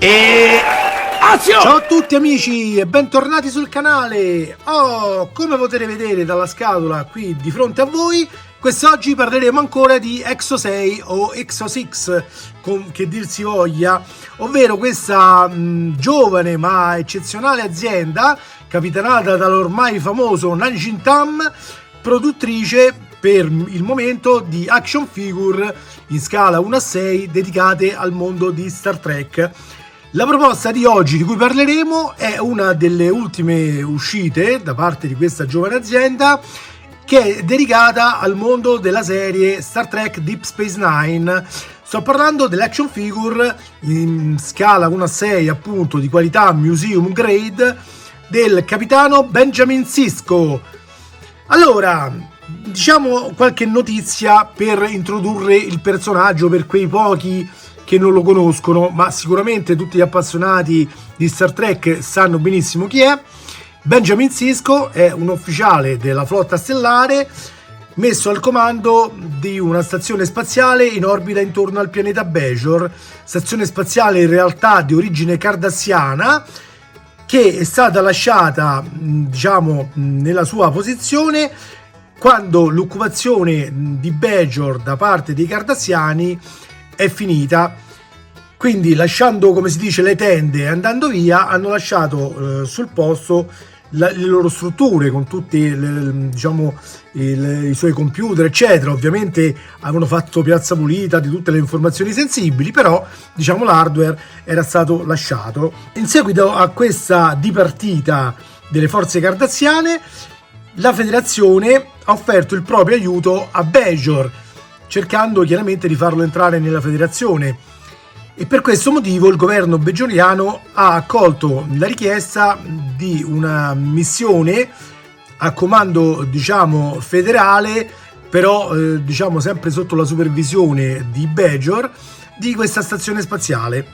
E... Azio! Ciao a tutti amici e bentornati sul canale. Come potete vedere dalla scatola qui di fronte a voi, quest'oggi parleremo ancora di Exo 6 o Exo 6, che dir si voglia, ovvero questa giovane ma eccezionale azienda capitanata dall'ormai famoso Nanjing Tam, produttrice per il momento di action figure in scala 1:6 dedicate al mondo di Star Trek. La proposta di oggi di cui parleremo è una delle ultime uscite da parte di questa giovane azienda, che è dedicata al mondo della serie Star Trek Deep Space Nine. Sto parlando dell'action figure in scala 1:6, appunto, di qualità museum grade del capitano Benjamin Sisko. Allora, diciamo qualche notizia per introdurre il personaggio per quei pochi che non lo conoscono, ma sicuramente tutti gli appassionati di Star Trek sanno benissimo chi è. Benjamin Sisko è un ufficiale della flotta stellare messo al comando di una stazione spaziale in orbita intorno al pianeta Bajor, stazione spaziale in realtà di origine cardassiana, che è stata lasciata, diciamo, nella sua posizione quando l'occupazione di Bajor da parte dei cardassiani è finita. Quindi, lasciando, come si dice, le tende e andando via, hanno lasciato sul posto le loro strutture con tutti diciamo i suoi computer eccetera. Ovviamente avevano fatto piazza pulita di tutte le informazioni sensibili, però diciamo l'hardware era stato lasciato. In seguito a questa dipartita delle forze cardassiane, la federazione ha offerto il proprio aiuto a Bajor, cercando chiaramente di farlo entrare nella federazione, e per questo motivo il governo bajoriano ha accolto la richiesta di una missione a comando, diciamo, federale, però diciamo sempre sotto la supervisione di Bajor, di questa stazione spaziale.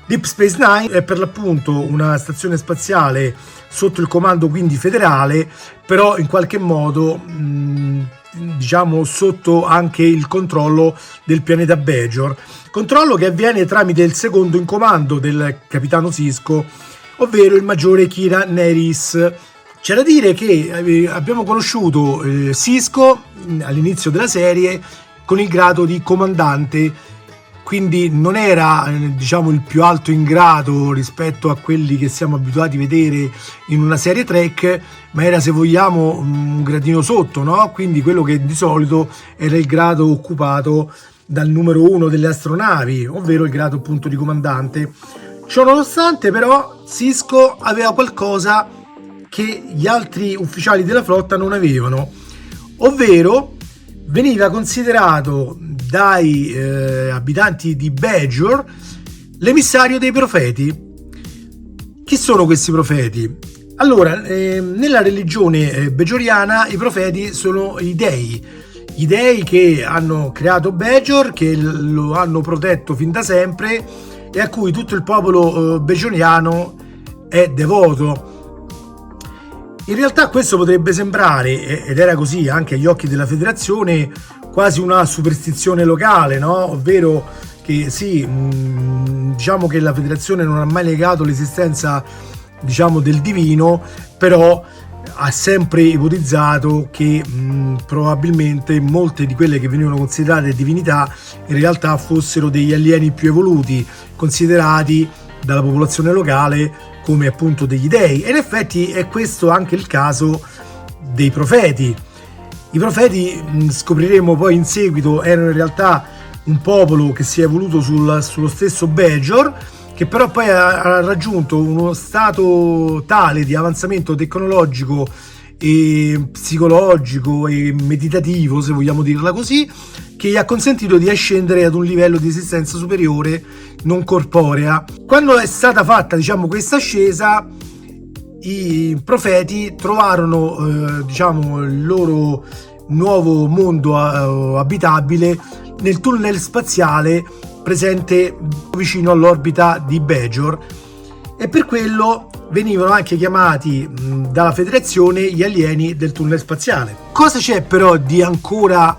Deep Space Nine è per l'appunto una stazione spaziale sotto il comando quindi federale, però in qualche modo diciamo sotto anche il controllo del pianeta Bajor, controllo che avviene tramite il secondo in comando del capitano Sisko, ovvero il maggiore Kira Nerys. C'è da dire che abbiamo conosciuto Sisko all'inizio della serie con il grado di comandante, quindi non era diciamo il più alto in grado rispetto a quelli che siamo abituati a vedere in una serie Trek, ma era, se vogliamo, un gradino sotto, no? Quindi quello che di solito era il grado occupato dal numero 1 delle astronavi, ovvero il grado appunto di comandante. Ciò nonostante, però, Sisko aveva qualcosa che gli altri ufficiali della flotta non avevano, ovvero veniva considerato dai abitanti di Bajor l'emissario dei profeti. Chi sono questi profeti? Allora, nella religione bajoriana i profeti sono i dei che hanno creato Bajor, che lo hanno protetto fin da sempre e a cui tutto il popolo bajoriano è devoto. In realtà questo potrebbe sembrare, ed era così anche agli occhi della federazione, quasi una superstizione locale, no? Ovvero che sì, diciamo che la federazione non ha mai negato l'esistenza, diciamo, del divino, però ha sempre ipotizzato che probabilmente molte di quelle che venivano considerate divinità in realtà fossero degli alieni più evoluti, considerati dalla popolazione locale come appunto degli dei. E in effetti è questo anche il caso dei profeti. I profeti, scopriremo poi in seguito, erano in realtà un popolo che si è evoluto sullo stesso Bajor, che però poi ha raggiunto uno stato tale di avanzamento tecnologico e psicologico e meditativo, se vogliamo dirla così, che gli ha consentito di ascendere ad un livello di esistenza superiore non corporea. Quando è stata fatta, diciamo, questa ascesa, i profeti trovarono diciamo il loro nuovo mondo abitabile nel tunnel spaziale presente vicino all'orbita di Bajor, e per quello venivano anche chiamati dalla federazione gli alieni del tunnel spaziale. Cosa c'è però di ancora,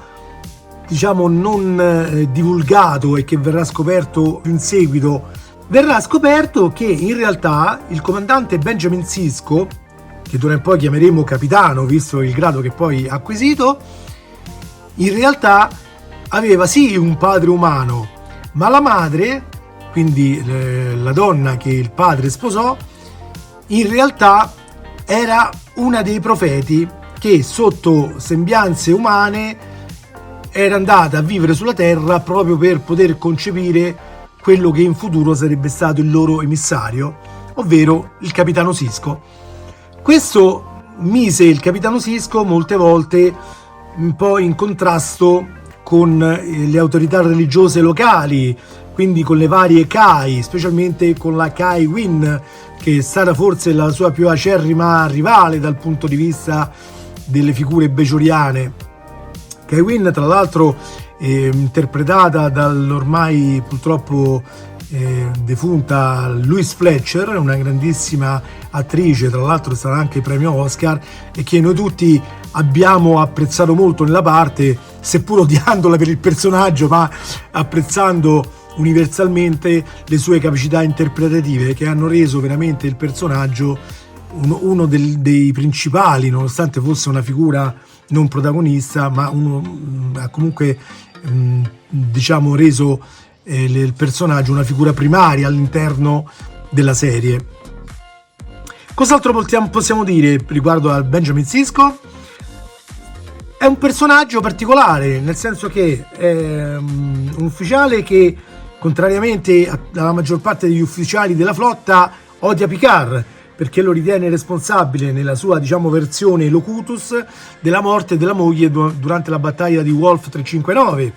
diciamo, non divulgato e che verrà scoperto in seguito verrà scoperto che in realtà il comandante Benjamin Sisko, che d'ora in poi chiameremo capitano visto il grado che poi ha acquisito, in realtà aveva sì un padre umano, ma la madre, quindi la donna che il padre sposò, in realtà era una dei profeti che sotto sembianze umane era andata a vivere sulla terra proprio per poter concepire quello che in futuro sarebbe stato il loro emissario, ovvero il capitano Sisko. Questo mise il capitano Sisko molte volte un po' in contrasto con le autorità religiose locali, quindi con le varie Kai, specialmente con la Kai Winn, che è stata forse la sua più acerrima rivale dal punto di vista delle figure bejoriane. Kai Winn, tra l'altro, interpretata dall'ormai purtroppo defunta Louise Fletcher, una grandissima attrice, tra l'altro è stata anche premio Oscar, e che noi tutti abbiamo apprezzato molto nella parte, seppur odiandola per il personaggio, ma apprezzando universalmente le sue capacità interpretative, che hanno reso veramente il personaggio uno dei principali, nonostante fosse una figura non protagonista, ma ha comunque diciamo reso il personaggio una figura primaria all'interno della serie. Cos'altro possiamo dire riguardo a Benjamin Sisko? È un personaggio particolare, nel senso che è un ufficiale che, contrariamente alla maggior parte degli ufficiali della flotta, odia Picard, perché lo ritiene responsabile, nella sua versione Locutus, della morte della moglie durante la battaglia di Wolf 359.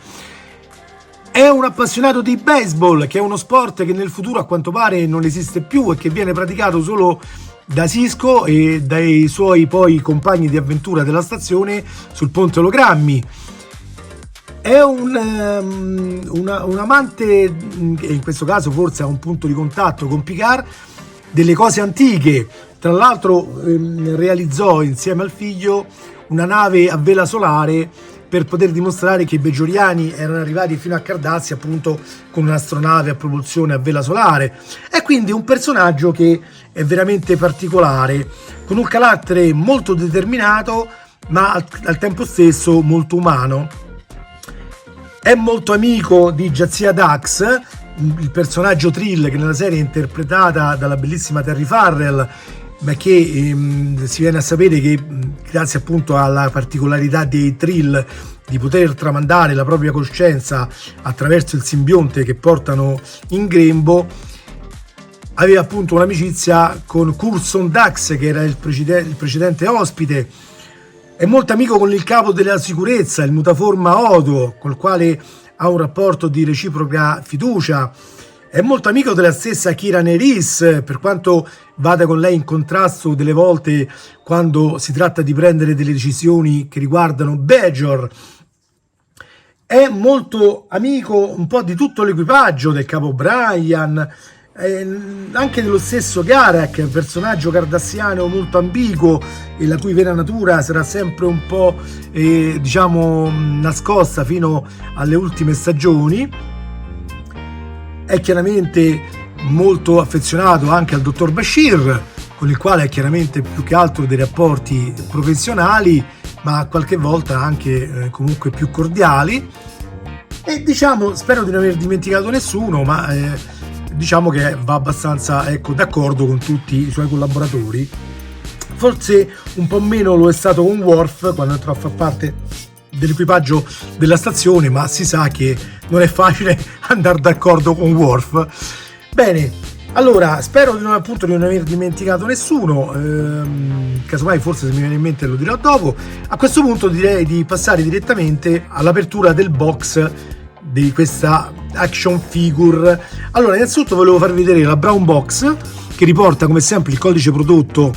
È un appassionato di baseball, che è uno sport che nel futuro a quanto pare non esiste più e che viene praticato solo da Sisko e dai suoi poi compagni di avventura della stazione sul ponte ologrammi. È un amante, e in questo caso forse ha un punto di contatto con Picard, delle cose antiche. Tra l'altro realizzò insieme al figlio una nave a vela solare per poter dimostrare che i bejoriani erano arrivati fino a Cardassia appunto con un'astronave a propulsione a vela solare. È quindi un personaggio che è veramente particolare, con un carattere molto determinato ma al tempo stesso molto umano. È molto amico di Jadzia Dax, il personaggio Trill, che nella serie è interpretata dalla bellissima Terry Farrell, ma che si viene a sapere che grazie appunto alla particolarità dei Trill di poter tramandare la propria coscienza attraverso il simbionte che portano in grembo, aveva appunto un'amicizia con Coulson Dax, che era il precedente ospite. È molto amico con il capo della sicurezza, il mutaforma Odo, col quale ha un rapporto di reciproca fiducia. È molto amico della stessa Kira Nerys, per quanto vada con lei in contrasto delle volte quando si tratta di prendere delle decisioni che riguardano Bajor. È molto amico un po' di tutto l'equipaggio, del capo Brian, anche dello stesso Garak, un personaggio cardassiano molto ambiguo e la cui vera natura sarà sempre un po' nascosta fino alle ultime stagioni. È chiaramente molto affezionato anche al dottor Bashir, con il quale è chiaramente più che altro dei rapporti professionali, ma qualche volta anche comunque più cordiali. E spero di non aver dimenticato nessuno, ma diciamo che va abbastanza d'accordo con tutti i suoi collaboratori. Forse un po' meno lo è stato con Worf quando entrò a far parte dell'equipaggio della stazione, ma si sa che non è facile andare d'accordo con Worf. Bene, allora spero di non aver dimenticato nessuno, casomai forse se mi viene in mente lo dirò dopo. A questo punto direi di passare direttamente all'apertura del box di questa action figure. Allora, innanzitutto volevo farvi vedere la brown box, che riporta come sempre il codice prodotto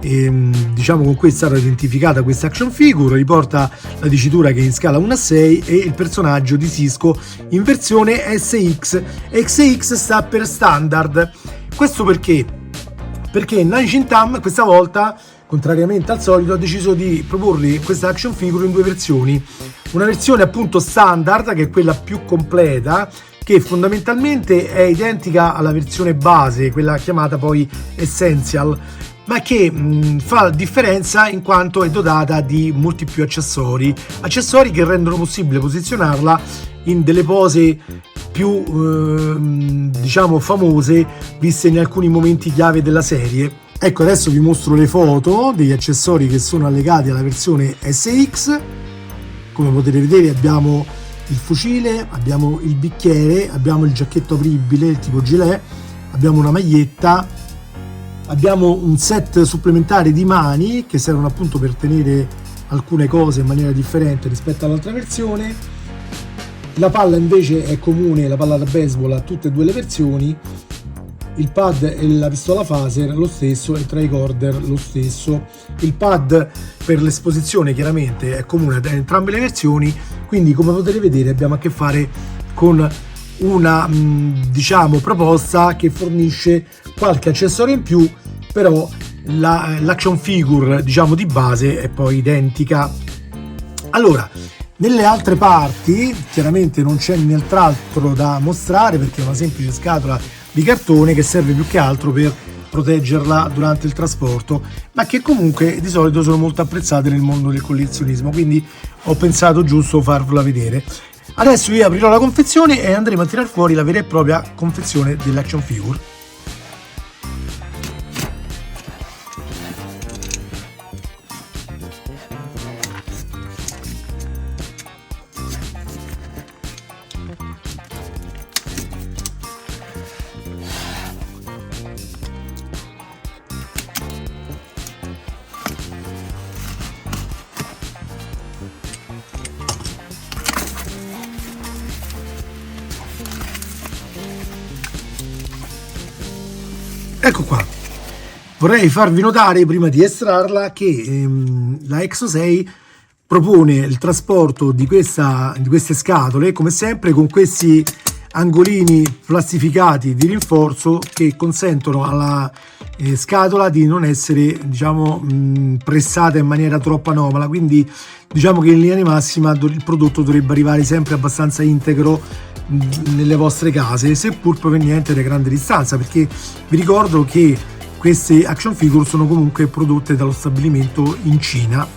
con cui è stata identificata questa action figure, riporta la dicitura che è in scala 1:6 e il personaggio di Sisko in versione SX. SX sta per standard. Questo perché Nanshin Tam questa volta, contrariamente al solito, ha deciso di proporre questa action figure in due versioni. Una versione appunto standard, che è quella più completa, che fondamentalmente è identica alla versione base, quella chiamata poi Essential, ma che fa differenza in quanto è dotata di molti più accessori che rendono possibile posizionarla in delle pose più diciamo famose, viste in alcuni momenti chiave della serie. Ecco, adesso vi mostro le foto degli accessori che sono allegati alla versione SX. Come potete vedere abbiamo il fucile, abbiamo il bicchiere, abbiamo il giacchetto apribile, il tipo gilet, abbiamo una maglietta, abbiamo un set supplementare di mani che servono appunto per tenere alcune cose in maniera differente rispetto all'altra versione. La palla invece è comune, la palla da baseball a tutte e due le versioni. Il pad e la pistola phaser lo stesso, il tricorder lo stesso. Il pad per l'esposizione chiaramente è comune ad entrambe le versioni, quindi come potete vedere abbiamo a che fare con una diciamo proposta che fornisce qualche accessorio in più, però l'action figure diciamo di base è poi identica. Allora, nelle altre parti chiaramente non c'è nient'altro da mostrare perché è una semplice scatola di cartone che serve più che altro per proteggerla durante il trasporto, ma che comunque di solito sono molto apprezzate nel mondo del collezionismo, quindi ho pensato giusto farvela vedere. Adesso io aprirò la confezione e andremo a tirar fuori la vera e propria confezione dell'action figure. Ecco qua, vorrei farvi notare prima di estrarla che la Exo 6 propone il trasporto di queste scatole come sempre con questi angolini plastificati di rinforzo che consentono alla scatola di non essere diciamo pressata in maniera troppo anomala, quindi diciamo che in linea di massima il prodotto dovrebbe arrivare sempre abbastanza integro nelle vostre case, seppur proveniente da grande distanza, perché vi ricordo che queste action figure sono comunque prodotte dallo stabilimento in Cina.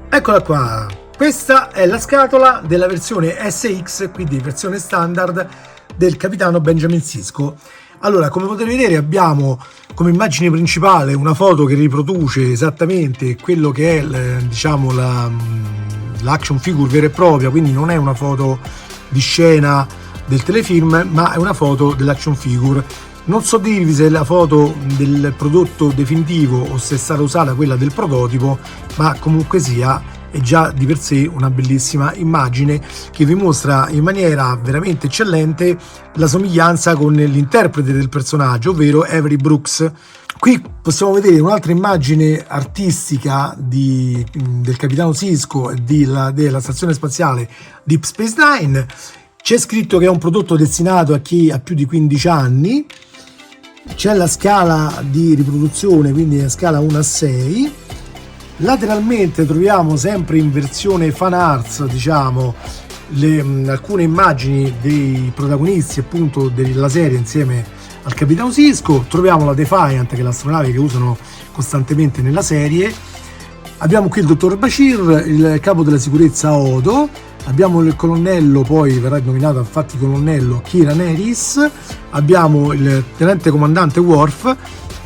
Eccola qua, questa è la scatola della versione SX, quindi versione standard del capitano Benjamin Sisko. Allora, come potete vedere abbiamo come immagine principale una foto che riproduce esattamente quello che è diciamo l'action figure vera e propria, quindi non è una foto di scena del telefilm, ma è una foto dell'action figure. Non so dirvi se è la foto del prodotto definitivo o se è stata usata quella del prototipo, ma comunque sia è già di per sé una bellissima immagine che vi mostra in maniera veramente eccellente la somiglianza con l'interprete del personaggio, ovvero Avery Brooks. Qui possiamo vedere un'altra immagine artistica del capitano Sisko e della stazione spaziale Deep Space Nine. C'è scritto che è un prodotto destinato a chi ha più di 15 anni. C'è la scala di riproduzione, quindi la scala 1 a 6. Lateralmente troviamo sempre in versione fan arts diciamo alcune immagini dei protagonisti appunto della serie insieme al capitano Sisko. Troviamo la Defiant, che è l'astronave che usano costantemente nella serie. Abbiamo qui il dottor Bashir, il capo della sicurezza Odo. Abbiamo il colonnello, poi verrà nominato infatti colonnello Kira Nerys. Abbiamo il tenente comandante Worf.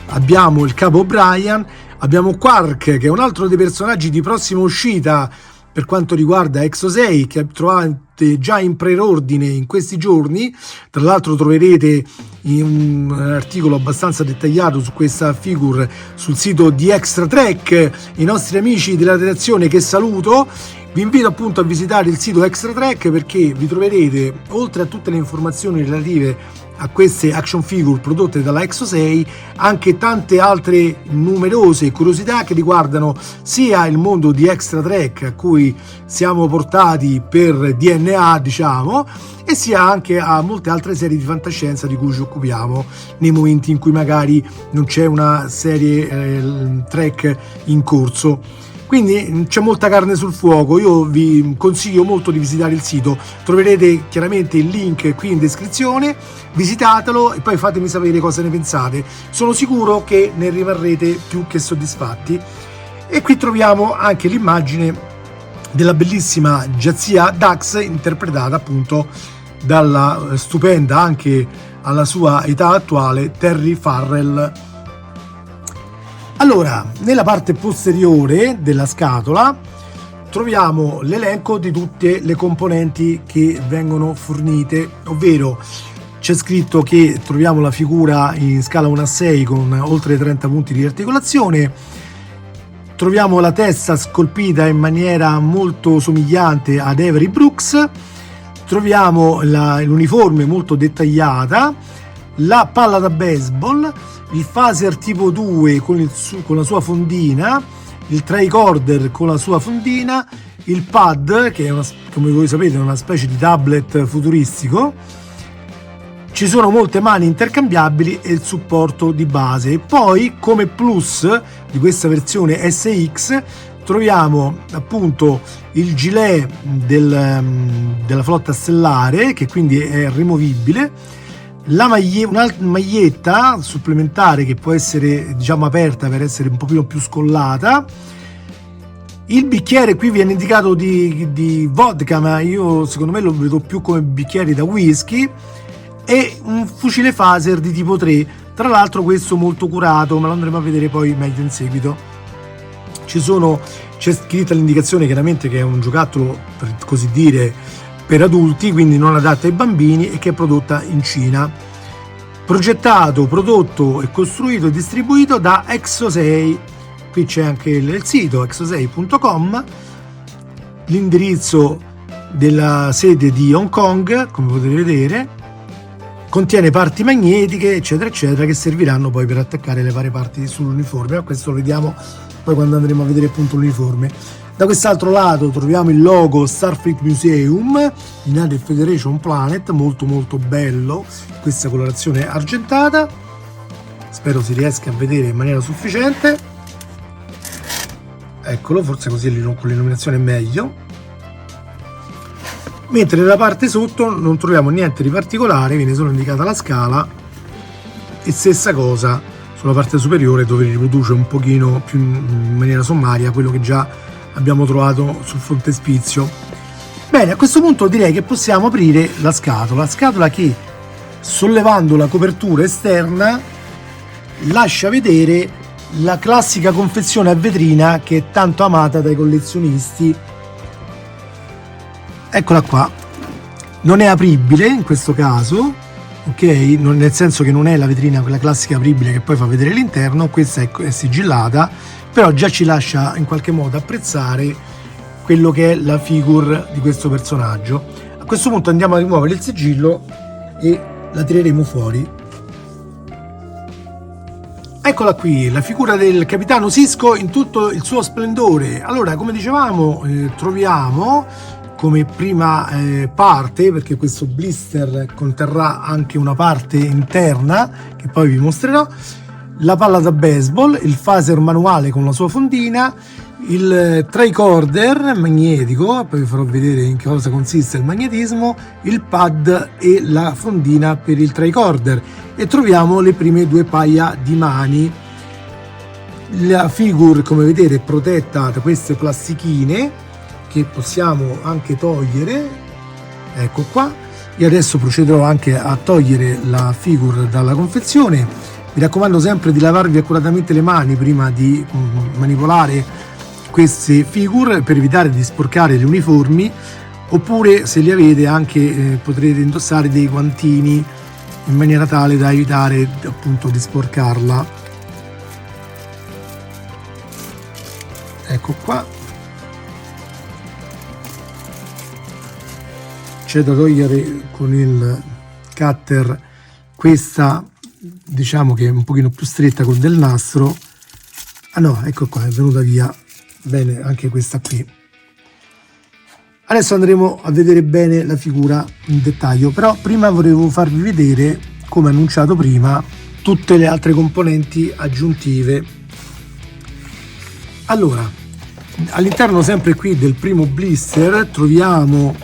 Abbiamo il capo O'Brien. Abbiamo Quark, che è un altro dei personaggi di prossima uscita per quanto riguarda Exo 6, che trovate già in preordine in questi giorni. Tra l'altro troverete un articolo abbastanza dettagliato su questa figure sul sito di Extra Trek, i nostri amici della redazione che saluto. Vi invito appunto a visitare il sito Extra Trek perché vi troverete, oltre a tutte le informazioni relative a queste action figure prodotte dalla Exo 6, anche tante altre numerose curiosità che riguardano sia il mondo di Extra Trek a cui siamo portati per DNA diciamo, e sia anche a molte altre serie di fantascienza di cui ci occupiamo nei momenti in cui magari non c'è una serie Trek in corso. quindi c'è molta carne sul fuoco. Io vi consiglio molto di visitare il sito, troverete chiaramente il link qui in descrizione, visitatelo e poi fatemi sapere cosa ne pensate, sono sicuro che ne rimarrete più che soddisfatti. E qui troviamo anche l'immagine della bellissima Jadzia Dax, interpretata appunto dalla stupenda, anche alla sua età attuale, Terry Farrell. Allora, nella parte posteriore della scatola troviamo l'elenco di tutte le componenti che vengono fornite, ovvero c'è scritto che troviamo la figura in scala 1:6 con oltre 30 punti di articolazione, troviamo la testa scolpita in maniera molto somigliante ad Avery Brooks, troviamo l'uniforme molto dettagliata, la palla da baseball, il phaser tipo 2 con la sua fondina, il tricorder con la sua fondina, il pad che è come voi sapete è una specie di tablet futuristico, ci sono molte mani intercambiabili e il supporto di base. E poi come plus di questa versione SX troviamo appunto il gilet della flotta stellare, che quindi è rimovibile, una maglietta supplementare che può essere, diciamo, aperta per essere un pochino più scollata. Il bicchiere qui viene indicato di vodka, ma io secondo me lo vedo più come bicchieri da whisky, e un fucile phaser di tipo 3, tra l'altro questo molto curato, ma lo andremo a vedere poi meglio in seguito. C'è scritta l'indicazione chiaramente che è un giocattolo, per così dire, per adulti, quindi non adatta ai bambini, e che è prodotta in Cina. Progettato, prodotto e costruito e distribuito da Exosei. Qui c'è anche il sito exosei.com, l'indirizzo della sede di Hong Kong, come potete vedere. Contiene parti magnetiche eccetera eccetera, che serviranno poi per attaccare le varie parti sull'uniforme, ma questo lo vediamo poi quando andremo a vedere appunto l'uniforme. Da quest'altro lato troviamo il logo Starfleet Museum, United Federation Planet, molto molto bello, questa colorazione argentata, spero si riesca a vedere in maniera sufficiente. Eccolo, forse così con l'illuminazione è meglio. Mentre nella parte sotto non troviamo niente di particolare, viene solo indicata la scala, e stessa cosa sulla parte superiore, dove riproduce un pochino più in maniera sommaria quello che già abbiamo trovato sul frontespizio. Bene, a questo punto direi che possiamo aprire la scatola che, sollevando la copertura esterna, lascia vedere la classica confezione a vetrina che è tanto amata dai collezionisti.Eccola qua, non è apribile in questo caso, ok? Nel senso che non è la vetrina quella classica apribile che poi fa vedere l'interno, questa è sigillata, però già ci lascia in qualche modo apprezzare quello che è la figure di questo personaggio. A questo punto andiamo a rimuovere il sigillo e la tireremo fuori. Eccola qui, la figura del capitano Sisko in tutto il suo splendore. Allora, come dicevamo, troviamo come prima parte, perché questo blister conterrà anche una parte interna che poi vi mostrerò, la palla da baseball, il phaser manuale con la sua fondina, il tricorder magnetico, poi vi farò vedere in che cosa consiste il magnetismo, il pad e la fondina per il tricorder, e troviamo le prime due paia di mani. La figure, come vedete, è protetta da queste plastichine che possiamo anche togliere. Ecco qua. Io adesso procederò anche a togliere la figure dalla confezione. Mi raccomando sempre di lavarvi accuratamente le mani prima di manipolare queste figure, per evitare di sporcare le uniformi, oppure se li avete anche potrete indossare dei guantini in maniera tale da evitare appunto di sporcarla. Ecco qua. C'è da togliere con il cutter questa, diciamo che è un pochino più stretta con del nastro. Ah no, ecco qua, è venuta via bene anche questa qui. Adesso andremo a vedere bene la figura in dettaglio, però prima volevo farvi vedere, come annunciato prima, tutte le altre componenti aggiuntive. Allora, All'interno sempre qui del primo blister troviamo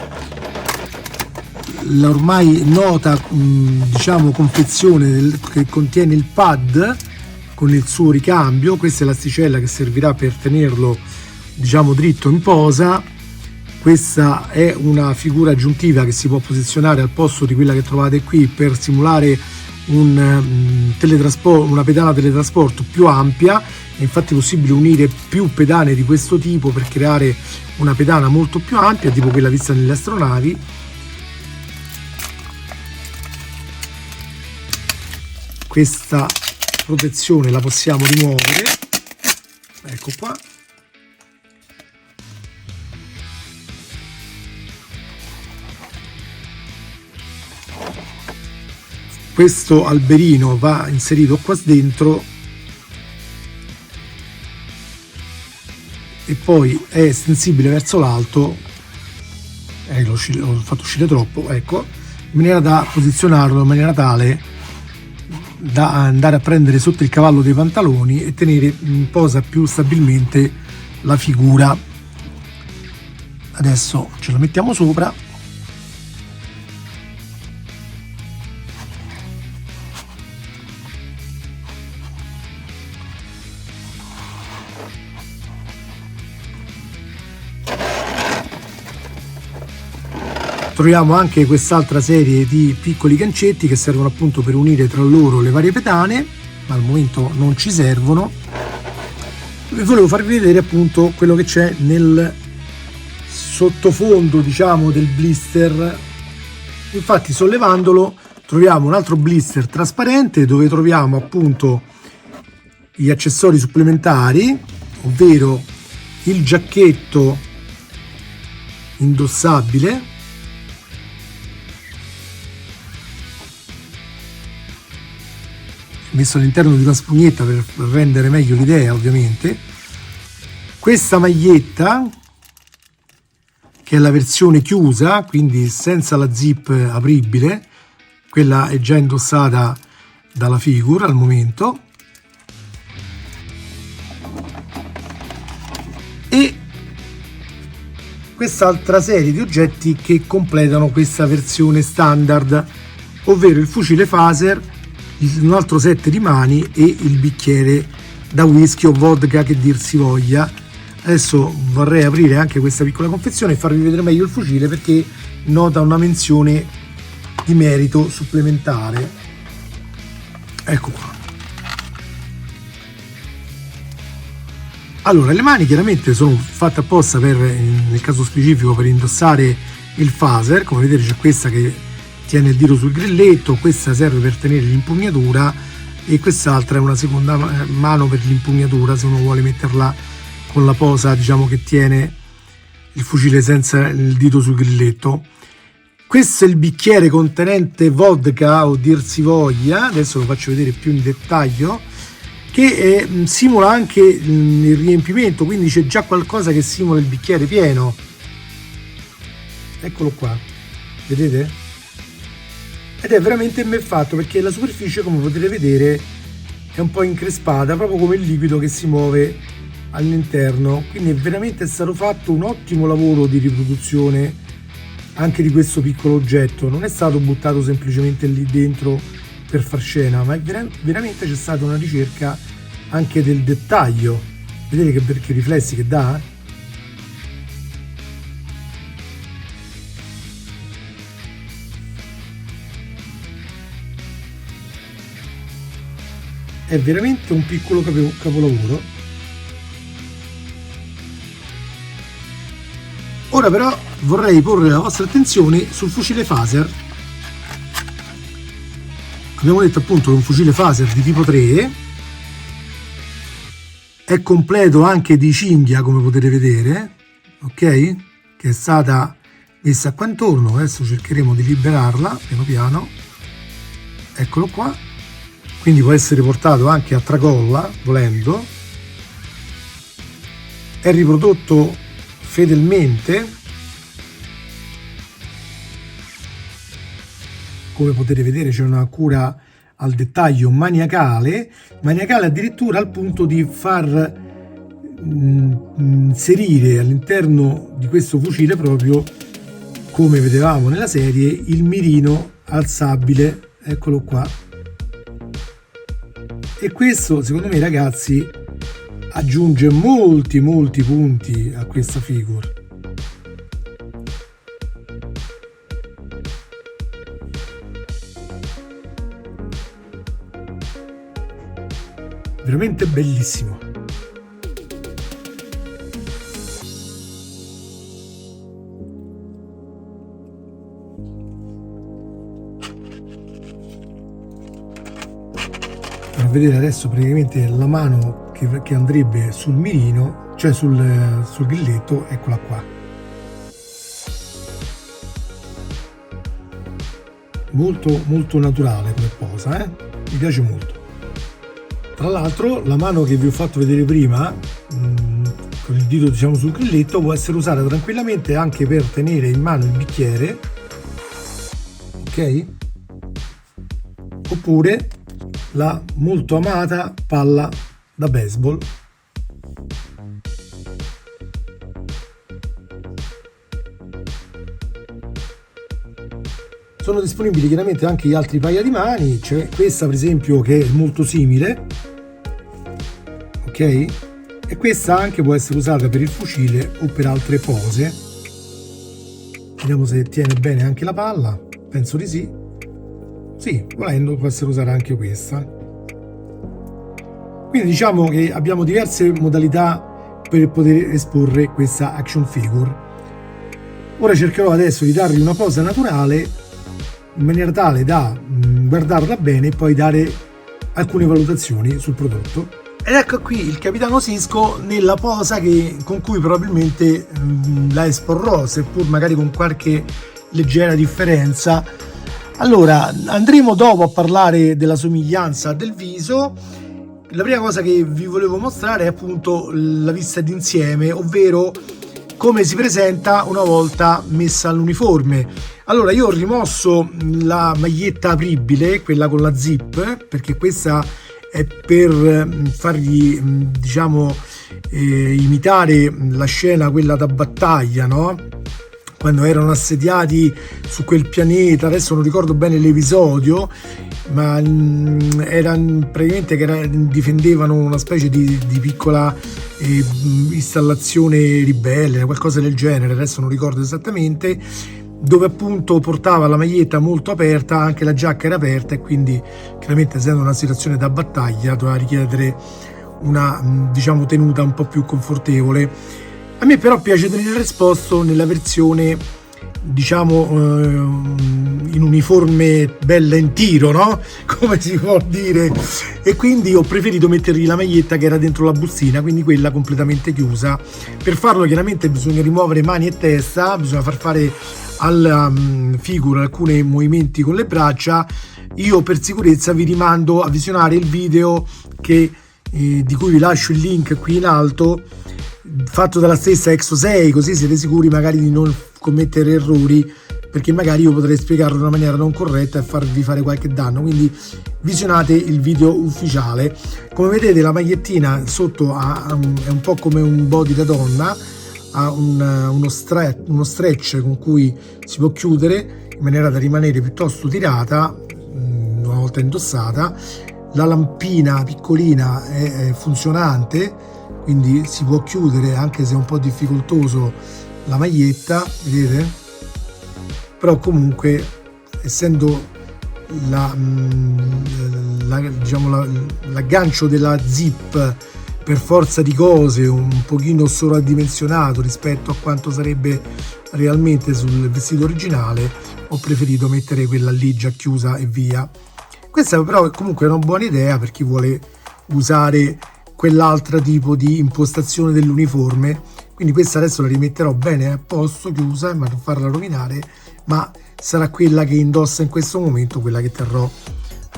l'ormai nota diciamo confezione che contiene il pad con il suo ricambio. Questa è l'asticella che servirà per tenerlo diciamo dritto in posa. Questa è una figura aggiuntiva che si può posizionare al posto di quella che trovate qui per simulare una pedana teletrasporto più ampia. È infatti possibile unire più pedane di questo tipo per creare una pedana molto più ampia, tipo quella vista nelle astronavi. Questa protezione la possiamo rimuovere, ecco qua. Questo alberino va inserito qua dentro e poi è estensibile verso l'alto. L'ho fatto uscire troppo, ecco, in maniera da posizionarlo in maniera tale da andare a prendere sotto il cavallo dei pantaloni e tenere in posa più stabilmente la figura. Adesso ce la mettiamo sopra. Troviamo anche quest'altra serie di piccoli gancetti che servono appunto per unire tra loro le varie pedane, ma al momento non ci servono. E volevo farvi vedere appunto quello che c'è nel sottofondo diciamo del blister. Infatti sollevandolo troviamo un altro blister trasparente dove troviamo appunto gli accessori supplementari, ovvero il giacchetto indossabile messo all'interno di una spugnetta per rendere meglio l'idea, ovviamente. Questa maglietta che è la versione chiusa, quindi senza la zip apribile, quella è già indossata dalla figure al momento, e quest'altra serie di oggetti che completano questa versione standard, ovvero il fucile phaser, un altro set di mani e il bicchiere da whisky o vodka che dir si voglia. Adesso vorrei aprire anche questa piccola confezione e farvi vedere meglio il fucile perché nota una menzione di merito supplementare. Ecco qua. Allora, le mani chiaramente sono fatte apposta per, nel caso specifico, per indossare il phaser. Come vedete c'è questa che tiene il dito sul grilletto, questa serve per tenere l'impugnatura e quest'altra è una seconda mano per l'impugnatura se uno vuole metterla con la posa diciamo che tiene il fucile senza il dito sul grilletto. Questo è il bicchiere contenente vodka o dir si voglia, adesso lo faccio vedere più in dettaglio, che simula anche il riempimento, quindi c'è già qualcosa che simula il bicchiere pieno. Eccolo qua, vedete? Ed è veramente ben fatto perché la superficie, come potete vedere, è un po' increspata, proprio come il liquido che si muove all'interno. Quindi è veramente stato fatto un ottimo lavoro di riproduzione anche di questo piccolo oggetto. Non è stato buttato semplicemente lì dentro per far scena, ma veramente c'è stata una ricerca anche del dettaglio. Vedete che riflessi che dà? È veramente un piccolo capolavoro. Ora però vorrei porre la vostra attenzione sul fucile phaser. Abbiamo detto appunto che è un fucile phaser di tipo 3, è completo anche di cinghia come potete vedere, ok? Che è stata messa qua intorno. Adesso cercheremo di liberarla piano piano. Eccolo qua. Quindi può essere portato anche a tracolla, volendo. È riprodotto fedelmente, come potete vedere c'è una cura al dettaglio maniacale addirittura al punto di far inserire all'interno di questo fucile, proprio come vedevamo nella serie, il mirino alzabile, eccolo qua. E questo secondo me, ragazzi, aggiunge molti punti a questa figure. Veramente bellissimo. Per vedere adesso praticamente la mano che andrebbe sul mirino, cioè sul grilletto, eccola qua. Molto naturale come posa, mi piace molto. Tra l'altro la mano che vi ho fatto vedere prima, con il dito diciamo sul grilletto, può essere usata tranquillamente anche per tenere in mano il bicchiere, ok? Oppure la molto amata palla da baseball. Sono disponibili chiaramente anche gli altri paia di mani, c'è questa per esempio che è molto simile, ok? E questa anche può essere usata per il fucile o per altre pose. Vediamo se tiene bene anche la palla, penso di sì. Sì, volendo può essere usata anche questa. Quindi diciamo che abbiamo diverse modalità per poter esporre questa action figure. Ora cercherò adesso di dargli una posa naturale, in maniera tale da guardarla bene e poi dare alcune valutazioni sul prodotto. Ed ecco qui il capitano Sisko nella posa con cui probabilmente la esporrò, seppur magari con qualche leggera differenza. Allora, andremo dopo a parlare della somiglianza del viso. La prima cosa che vi volevo mostrare è appunto la vista d'insieme, ovvero come si presenta una volta messa all'uniforme. Allora, io ho rimosso la maglietta apribile, quella con la zip, perché questa è per fargli, diciamo, imitare la scena quella da battaglia, no? Quando erano assediati su quel pianeta, adesso non ricordo bene l'episodio, ma era praticamente che difendevano una specie di piccola installazione ribelle, qualcosa del genere, adesso non ricordo esattamente, dove appunto portava la maglietta molto aperta, anche la giacca era aperta, e quindi chiaramente, essendo una situazione da battaglia, doveva richiedere una, diciamo, tenuta un po' più confortevole. A me però piace tenere risposto nella versione, diciamo, in uniforme bella in tiro, no? Come si può dire, e quindi ho preferito mettergli la maglietta che era dentro la bustina, quindi quella completamente chiusa. Per farlo chiaramente bisogna rimuovere mani e testa, bisogna far fare alla figura alcuni movimenti con le braccia. Io per sicurezza vi rimando a visionare il video di cui vi lascio il link qui in alto, fatto dalla stessa Exo6, così siete sicuri magari di non commettere errori, perché magari io potrei spiegarlo in una maniera non corretta e farvi fare qualche danno. Quindi visionate il video ufficiale. Come vedete, la magliettina sotto è un po' come un body da donna, ha uno stretch con cui si può chiudere in maniera da rimanere piuttosto tirata una volta indossata. La lampina piccolina è funzionante, quindi si può chiudere anche se è un po' difficoltoso la maglietta, vedete? Però comunque, essendo diciamo l'aggancio della zip per forza di cose un pochino sovradimensionato rispetto a quanto sarebbe realmente sul vestito originale, ho preferito mettere quella lì già chiusa e via. Questa però è comunque una buona idea per chi vuole usare quell'altro tipo di impostazione dell'uniforme. Quindi questa adesso la rimetterò bene a posto, chiusa, ma non farla rovinare, ma sarà quella che indossa in questo momento, quella che terrò,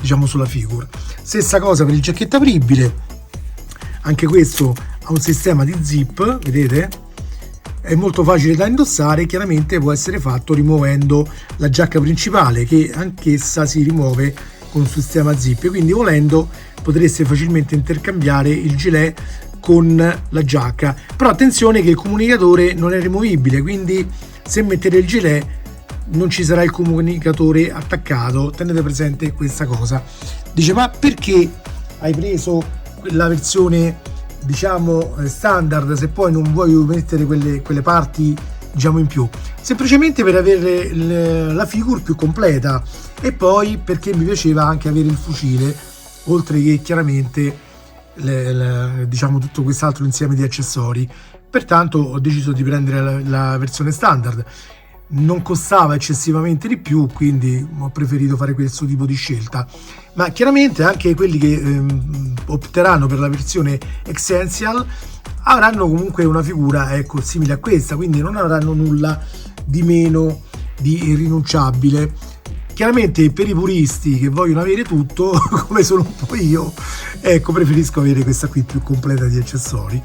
diciamo, sulla figure. Stessa cosa per il giacchetto apribile, anche questo ha un sistema di zip, vedete? È molto facile da indossare, chiaramente può essere fatto rimuovendo la giacca principale, che anch'essa si rimuove con un sistema zip, quindi volendo potreste facilmente intercambiare il gilet con la giacca. Però attenzione che il comunicatore non è rimovibile, quindi se mettete il gilet non ci sarà il comunicatore attaccato, tenete presente questa cosa. Dice: ma perché hai preso la versione diciamo standard se poi non vuoi mettere quelle parti diciamo in più? Semplicemente per avere la figure più completa, e poi perché mi piaceva anche avere il fucile, oltre che chiaramente diciamo tutto quest'altro insieme di accessori. Pertanto ho deciso di prendere la versione standard. Non costava eccessivamente di più, quindi ho preferito fare questo tipo di scelta. Ma chiaramente anche quelli che opteranno per la versione Essential avranno comunque una figura ecco simile a questa, quindi non avranno nulla di meno di irrinunciabile. Chiaramente per i puristi che vogliono avere tutto come sono un po' io, ecco, preferisco avere questa qui più completa di accessori.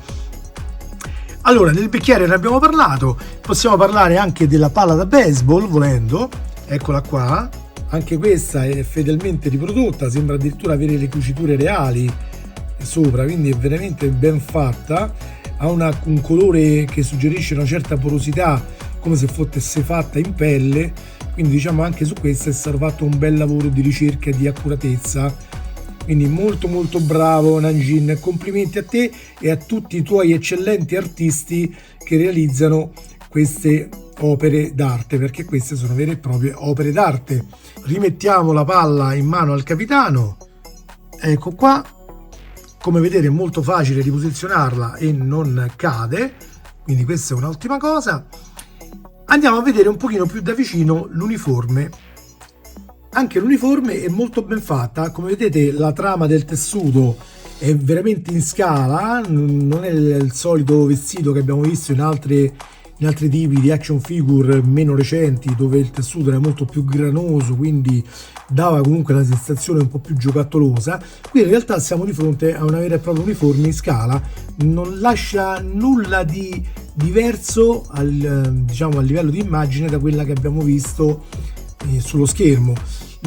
Allora, del bicchiere ne abbiamo parlato, possiamo parlare anche della palla da baseball volendo, eccola qua, anche questa è fedelmente riprodotta, sembra addirittura avere le cuciture reali sopra, quindi è veramente ben fatta, ha un colore che suggerisce una certa porosità, come se fosse fatta in pelle, quindi diciamo anche su questa è stato fatto un bel lavoro di ricerca e di accuratezza. Quindi molto molto bravo Nanjin, complimenti a te e a tutti i tuoi eccellenti artisti che realizzano queste opere d'arte, perché queste sono vere e proprie opere d'arte. Rimettiamo la palla in mano al capitano, ecco qua, come vedete è molto facile riposizionarla e non cade, quindi questa è un'ottima cosa. Andiamo a vedere un pochino più da vicino l'uniforme. Anche l'uniforme è molto ben fatta, come vedete la trama del tessuto è veramente in scala, non è il solito vestito che abbiamo visto in altri tipi di action figure meno recenti, dove il tessuto era molto più granoso, quindi dava comunque la sensazione un po' più giocattolosa. Qui in realtà siamo di fronte a una vera e propria uniforme in scala, non lascia nulla di diverso diciamo a livello di immagine da quella che abbiamo visto sullo schermo.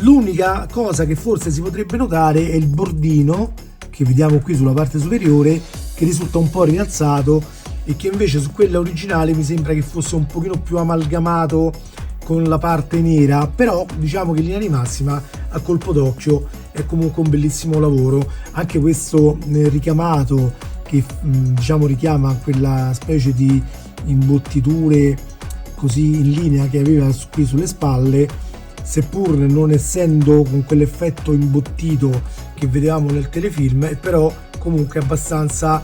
L'unica cosa che forse si potrebbe notare è il bordino che vediamo qui sulla parte superiore, che risulta un po' rialzato e che invece su quella originale mi sembra che fosse un pochino più amalgamato con la parte nera, però diciamo che in linea di massima a colpo d'occhio è comunque un bellissimo lavoro. Anche questo richiamato che diciamo richiama quella specie di imbottiture così in linea che aveva qui sulle spalle, seppur non essendo con quell'effetto imbottito che vedevamo nel telefilm, è però comunque abbastanza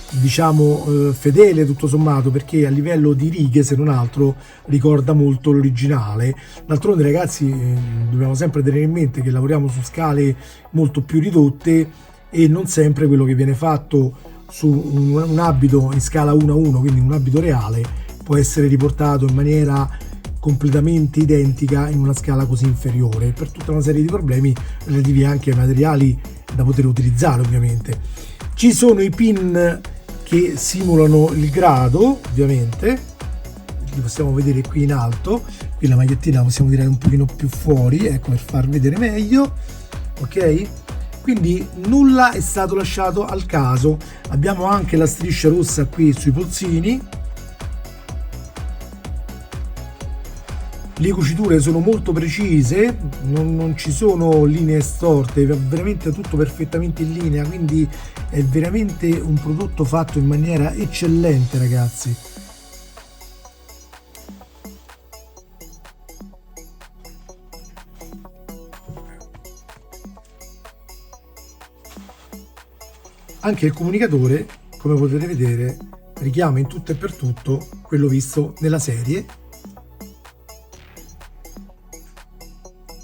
diciamo fedele tutto sommato, perché a livello di righe se non altro ricorda molto l'originale. D'altronde ragazzi dobbiamo sempre tenere in mente che lavoriamo su scale molto più ridotte e non sempre quello che viene fatto su un abito in scala 1:1, quindi un abito reale, può essere riportato in maniera completamente identica in una scala così inferiore, per tutta una serie di problemi relativi anche ai materiali da poter utilizzare. Ovviamente ci sono i pin che simulano il grado, ovviamente li possiamo vedere qui in alto, qui la magliettina la possiamo tirare un pochino più fuori, ecco, per far vedere meglio, ok? Quindi nulla è stato lasciato al caso. Abbiamo anche la striscia rossa qui sui polsini. Le cuciture sono molto precise, non ci sono linee storte, è veramente tutto perfettamente in linea, quindi è veramente un prodotto fatto in maniera eccellente, ragazzi. Anche il comunicatore, come potete vedere, richiama in tutto e per tutto quello visto nella serie.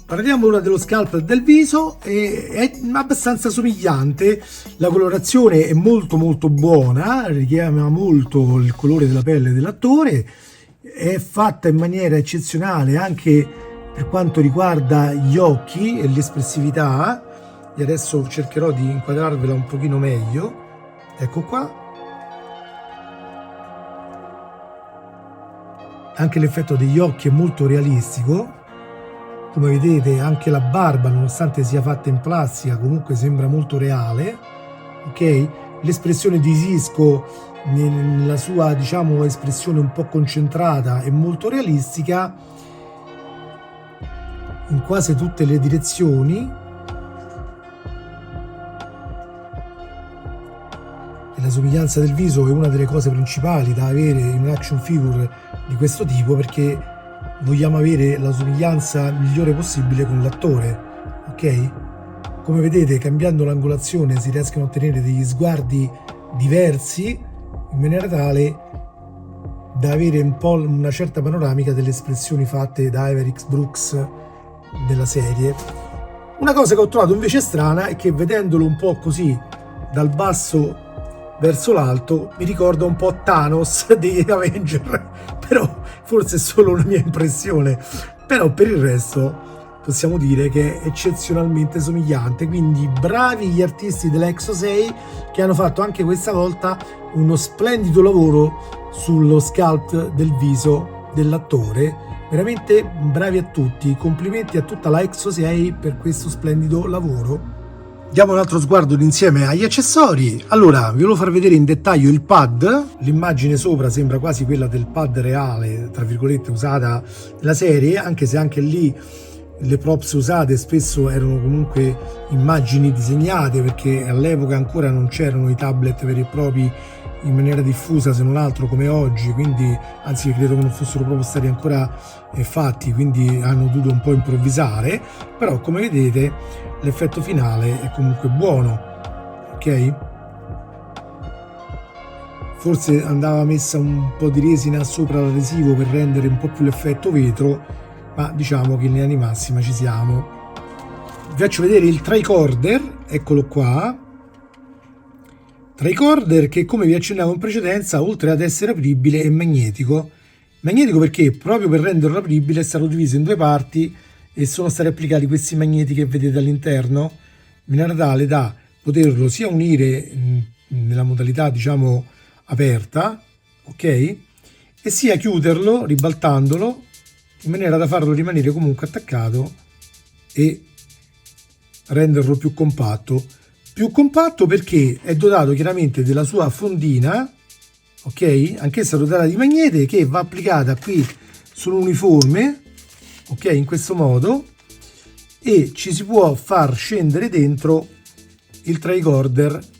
Parliamo ora dello scalp del viso, è abbastanza somigliante, la colorazione è molto molto buona, richiama molto il colore della pelle dell'attore, è fatta in maniera eccezionale anche per quanto riguarda gli occhi e l'espressività, e adesso cercherò di inquadrarvela un pochino meglio, ecco qua. Anche l'effetto degli occhi è molto realistico. Come vedete anche la barba, nonostante sia fatta in plastica, comunque sembra molto reale, ok? l'espressione di Sisko nella sua, diciamo, espressione un po' concentrata e molto realistica in quasi tutte le direzioni. E la somiglianza del viso è una delle cose principali da avere in un action figure di questo tipo, perché vogliamo avere la somiglianza migliore possibile con l'attore, ok? Come vedete, cambiando l'angolazione si riescono a ottenere degli sguardi diversi in maniera tale da avere un po' una certa panoramica delle espressioni fatte da Avery X. Brooks della serie. Una cosa che ho trovato invece strana è che, vedendolo un po' così dal basso verso l'alto, mi ricorda un po' Thanos degli Avenger, però forse è solo una mia impressione. Però per il resto possiamo dire che è eccezionalmente somigliante, quindi bravi gli artisti dell'Exo 6 che hanno fatto anche questa volta uno splendido lavoro sullo sculpt del viso dell'attore. Veramente bravi a tutti, complimenti a tutta la Exo 6 per questo splendido lavoro. Diamo un altro sguardo insieme agli accessori. Allora, vi volevo far vedere in dettaglio il pad. L'immagine sopra sembra quasi quella del pad reale, tra virgolette, usata nella serie, anche se anche lì le props usate spesso erano comunque immagini disegnate, perché all'epoca ancora non c'erano i tablet veri e propri in maniera diffusa, se non altro come oggi, quindi anzi credo che non fossero proprio stati ancora fatti, quindi hanno dovuto un po' improvvisare. Però come vedete l'effetto finale è comunque buono, ok? Forse andava messa un po' di resina sopra l'adesivo per rendere un po' più l'effetto vetro, ma diciamo che in linea di massima ci siamo. Vi faccio vedere il tricorder, eccolo qua. Tricorder che, come vi accennavo in precedenza, oltre ad essere apribile è magnetico. Magnetico perché proprio per renderlo apribile è stato diviso in due parti e sono stati applicati questi magneti che vedete all'interno, in maniera tale da poterlo sia unire nella modalità, diciamo, aperta, ok? E sia chiuderlo ribaltandolo in maniera da farlo rimanere comunque attaccato e renderlo più compatto. Più compatto perché è dotato chiaramente della sua fondina, ok? Anch'essa dotata di magnete, che va applicata qui sull'uniforme, ok? In questo modo, e ci si può far scendere dentro il tricorder.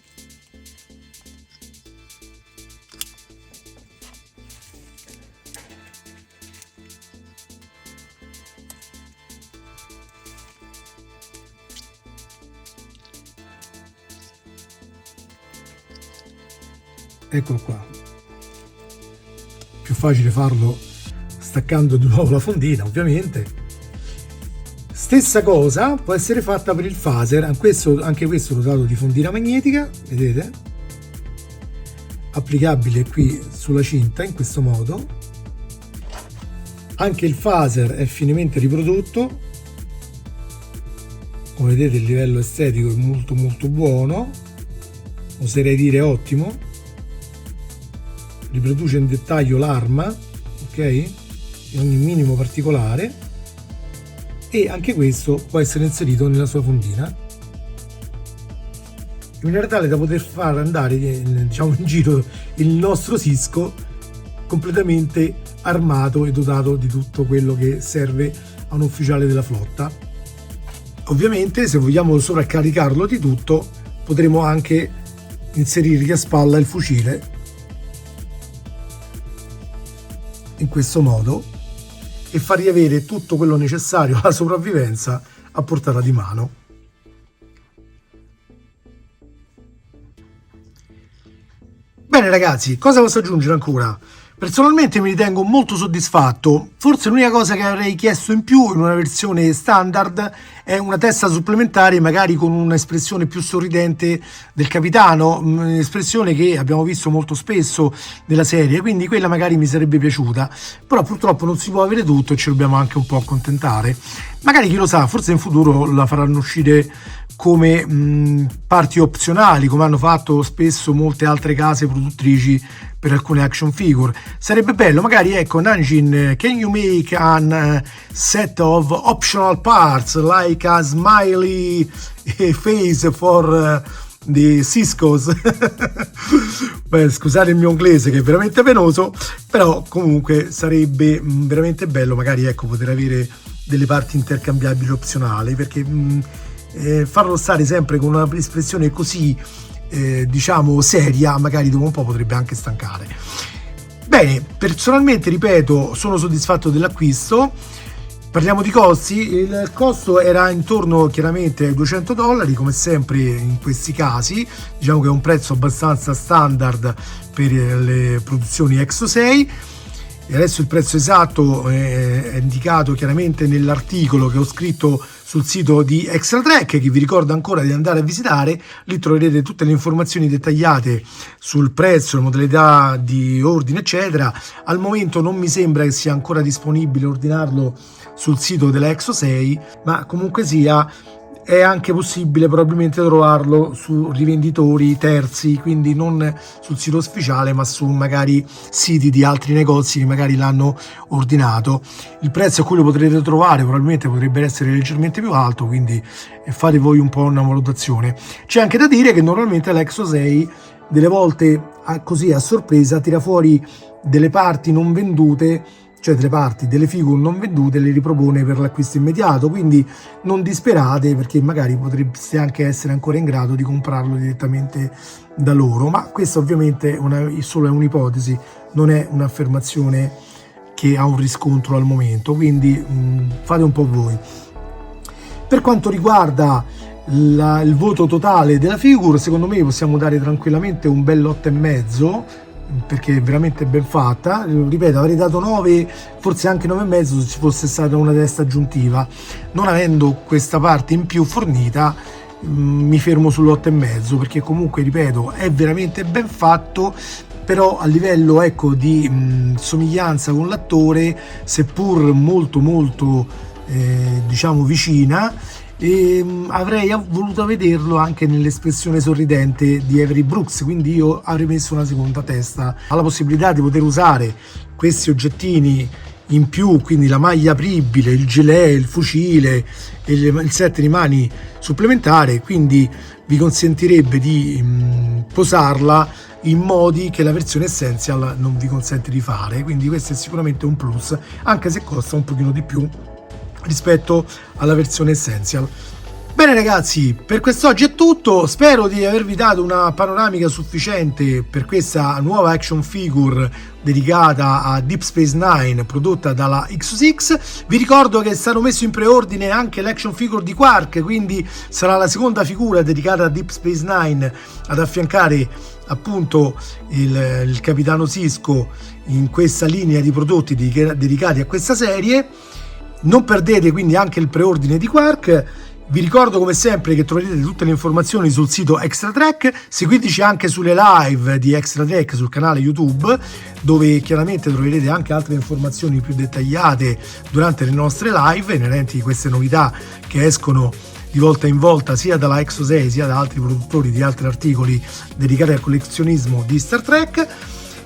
Eccolo qua. Più facile farlo staccando di nuovo la fondina, ovviamente. Stessa cosa può essere fatta per il phaser, anche questo dotato di fondina magnetica, vedete? Applicabile qui sulla cinta in questo modo. Anche il phaser è finemente riprodotto. Come vedete il livello estetico è molto molto buono, oserei dire ottimo. Riproduce in dettaglio l'arma, ok? In ogni minimo particolare, e anche questo può essere inserito nella sua fondina in maniera tale da poter far andare, diciamo, in giro il nostro Sisko completamente armato e dotato di tutto quello che serve a un ufficiale della flotta. Ovviamente, se vogliamo sovraccaricarlo di tutto, potremo anche inserirgli a spalla il fucile in questo modo e fargli avere tutto quello necessario alla sopravvivenza a portata di mano. Bene ragazzi, cosa posso aggiungere ancora? Personalmente mi ritengo molto soddisfatto. Forse l'unica cosa che avrei chiesto in più in una versione standard è una testa supplementare, magari con un'espressione più sorridente del capitano, un'espressione che abbiamo visto molto spesso nella serie, quindi quella magari mi sarebbe piaciuta. Però purtroppo non si può avere tutto e ci dobbiamo anche un po' accontentare. Magari, chi lo sa, forse in futuro la faranno uscire come parti opzionali, come hanno fatto spesso molte altre case produttrici per alcune action figure. Sarebbe bello, magari, ecco, Nanjin, can you make a set of optional parts like a smiley face for di Cisco's. Beh, scusate il mio inglese che è veramente penoso, però comunque sarebbe veramente bello magari, ecco, poter avere delle parti intercambiabili opzionali, perché farlo stare sempre con una espressione così diciamo seria magari dopo un po' potrebbe anche stancare. Bene, personalmente ripeto, sono soddisfatto dell'acquisto. Parliamo di costi. Il costo era intorno chiaramente ai $200, come sempre in questi casi. Diciamo che è un prezzo abbastanza standard per le produzioni Exo 6. E adesso il prezzo esatto è indicato chiaramente nell'articolo che ho scritto sul sito di Extratrack, che vi ricordo ancora di andare a visitare. Lì troverete tutte le informazioni dettagliate sul prezzo, le modalità di ordine eccetera. Al momento non mi sembra che sia ancora disponibile ordinarlo sul sito della Exo 6, ma comunque sia è anche possibile probabilmente trovarlo su rivenditori terzi, quindi non sul sito ufficiale ma su magari siti di altri negozi che magari l'hanno ordinato. Il prezzo a cui lo potrete trovare probabilmente potrebbe essere leggermente più alto, quindi fate voi un po' una valutazione. C'è anche da dire che normalmente l'Exo 6 delle volte così a sorpresa tira fuori delle parti non vendute, cioè delle parti delle figure non vendute, le ripropone per l'acquisto immediato, quindi non disperate, perché magari potreste anche essere ancora in grado di comprarlo direttamente da loro, ma questa ovviamente solo è un'ipotesi, non è un'affermazione che ha un riscontro al momento, quindi fate un po' voi. Per quanto riguarda il voto totale della figure, secondo me possiamo dare tranquillamente un bel 8,5, perché è veramente ben fatta. Ripeto, avrei dato 9, forse anche 9,5 se ci fosse stata una testa aggiuntiva. Non avendo questa parte in più fornita, mi fermo sull'8,5, perché comunque, ripeto, è veramente ben fatto, però a livello, ecco, di somiglianza con l'attore, seppur molto diciamo vicina, e avrei voluto vederlo anche nell'espressione sorridente di Avery Brooks, quindi io avrei messo una seconda testa. Ha la possibilità di poter usare questi oggettini in più, quindi la maglia apribile, il gilet, il fucile e il set di mani supplementare, quindi vi consentirebbe di posarla in modi che la versione Essential non vi consente di fare, quindi questo è sicuramente un plus, anche se costa un pochino di più rispetto alla versione Essential. Bene ragazzi, per quest'oggi è tutto, spero di avervi dato una panoramica sufficiente per questa nuova action figure dedicata a Deep Space Nine prodotta dalla X6. Vi ricordo che è stato messo in preordine anche l'action figure di Quark, quindi sarà la seconda figura dedicata a Deep Space Nine ad affiancare appunto il capitano Sisko in questa linea di prodotti dedicati a questa serie. Non perdete quindi anche il preordine di Quark. Vi ricordo come sempre che troverete tutte le informazioni sul sito Extratrack. Seguiteci anche sulle live di Extratrack sul canale YouTube, dove chiaramente troverete anche altre informazioni più dettagliate durante le nostre live inerenti a queste novità che escono di volta in volta sia dalla Exo 6 sia da altri produttori di altri articoli dedicati al collezionismo di Star Trek.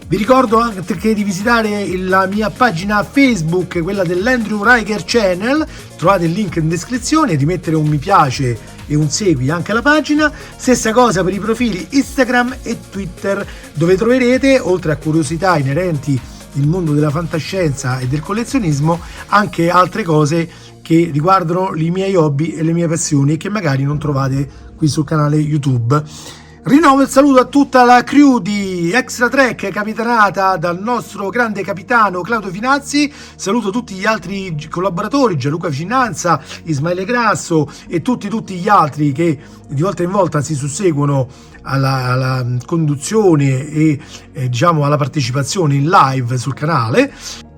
Vi ricordo anche di visitare la mia pagina Facebook, quella dell'Andrew Riker Channel, trovate il link in descrizione, di mettere un mi piace e un segui anche alla pagina. Stessa cosa per i profili Instagram e Twitter, dove troverete, oltre a curiosità inerenti al mondo della fantascienza e del collezionismo, anche altre cose che riguardano i miei hobby e le mie passioni e che magari non trovate qui sul canale YouTube. Rinnovo il saluto a tutta la crew di Extratrack, capitanata dal nostro grande capitano Claudio Finazzi. Saluto tutti gli altri collaboratori, Gianluca Vicinanza, Ismaele Grasso e tutti gli altri che di volta in volta si susseguono alla conduzione e diciamo alla partecipazione in live sul canale.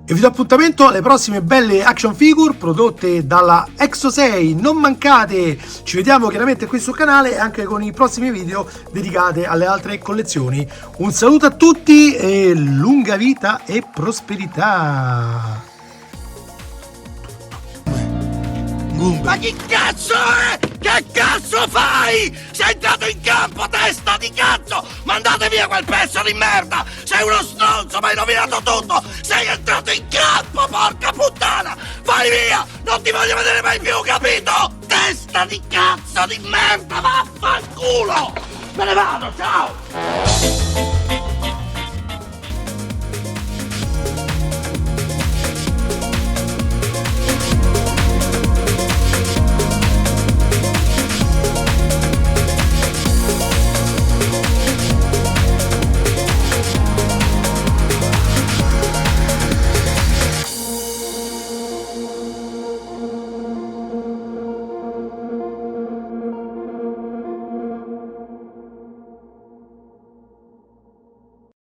E vi do appuntamento alle prossime belle action figure prodotte dalla Exo 6. Non mancate, ci vediamo chiaramente qui sul canale anche con i prossimi video dedicati alle altre collezioni. Un saluto a tutti e lunga vita e prosperità. Ma chi cazzo è? Che cazzo fai? Sei entrato in campo, testa di cazzo! Mandate via quel pezzo di merda! Sei uno stronzo, mi hai rovinato tutto! Sei entrato in campo, porca puttana! Vai via! Non ti voglio vedere mai più, capito? Testa di cazzo di merda, vaffanculo! Me ne vado, ciao!